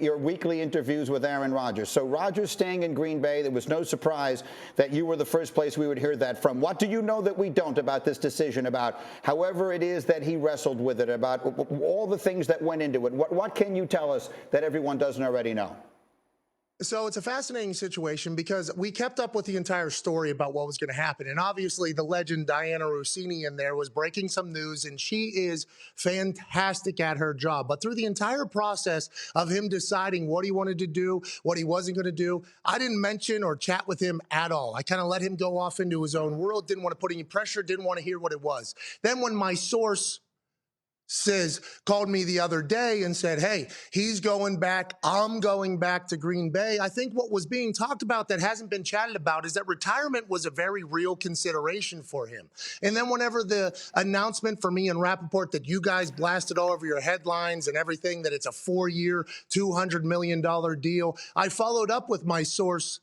your weekly interviews with Aaron Rodgers. So Rodgers staying in Green Bay, there was no surprise that you were the first place we would hear that from. What do you know that we don't about this decision, about however it is that he wrestled with it, about all the things that went into it? What can you tell us that everyone doesn't already know? So it's a fascinating situation because we kept up with the entire story about what was going to happen. And obviously the legend Diana Rossini in there was breaking some news, and she is fantastic at her job. But through the entire process of him deciding what he wanted to do, what he wasn't going to do, I didn't mention or chat with him at all. I kind of let him go off into his own world, didn't want to put any pressure, didn't want to hear what it was. Then when my source called me the other day and said, hey, he's going back, I'm going back to Green Bay. I think what was being talked about that hasn't been chatted about is that retirement was a very real consideration for him. And then whenever the announcement for me and Rappaport that you guys blasted all over your headlines and everything, that it's a 4-year, $200 million deal, I followed up with my source,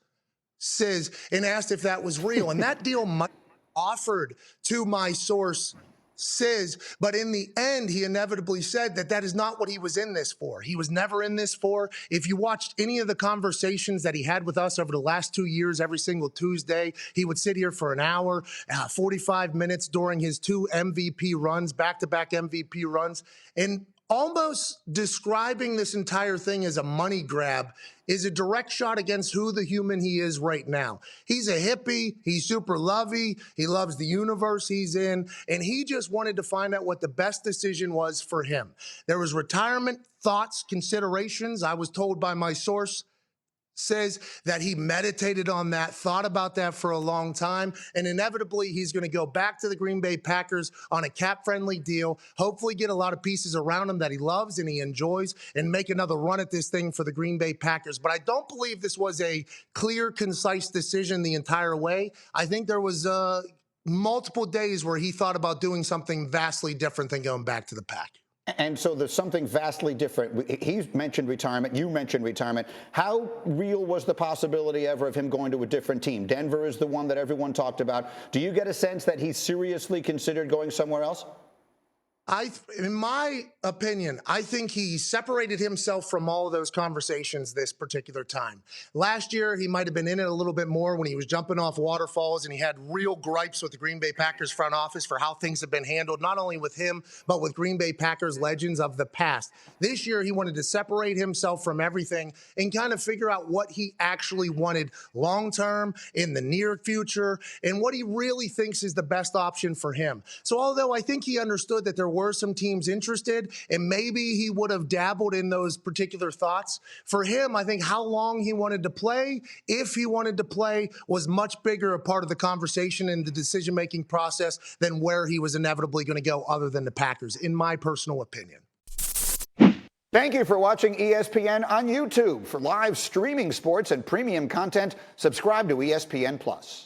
Sis, and asked if that was real. And that deal might be offered to my source, Sis, but in the end, he inevitably said that that is not what he was in this for. He was never in this for. If you watched any of the conversations that he had with us over the last 2 years, every single Tuesday, he would sit here for an hour, 45 minutes during his 2 MVP runs, back-to-back MVP runs, and almost describing this entire thing as a money grab is a direct shot against who the human he is right now. He's a hippie. He's super lovey. He loves the universe he's in. And he just wanted to find out what the best decision was for him. There was retirement thoughts, considerations. I was told by my source, says that he meditated on that, thought about that for a long time, and inevitably he's going to go back to the Green Bay Packers on a cap-friendly deal, hopefully get a lot of pieces around him that he loves and he enjoys, and make another run at this thing for the Green Bay Packers. But I don't believe this was a clear, concise decision the entire way. I think there was multiple days where he thought about doing something vastly different than going back to the Pack. And so there's something vastly different. He mentioned retirement. You mentioned retirement. How real was the possibility ever of him going to a different team? Denver is the one that everyone talked about. Do you get a sense that he seriously considered going somewhere else? In my opinion, I think he separated himself from all of those conversations this particular time. Last year, he might have been in it a little bit more when he was jumping off waterfalls and he had real gripes with the Green Bay Packers front office for how things have been handled, not only with him, but with Green Bay Packers legends of the past. This year, he wanted to separate himself from everything and kind of figure out what he actually wanted long-term, in the near future, and what he really thinks is the best option for him. So although I think he understood that there were some teams interested, and maybe he would have dabbled in those particular thoughts. For him, I think how long he wanted to play, if he wanted to play, was much bigger a part of the conversation and the decision-making process than where he was inevitably going to go other than the Packers, in my personal opinion. Thank you for watching ESPN on YouTube. For live streaming sports and premium content, subscribe to ESPN+.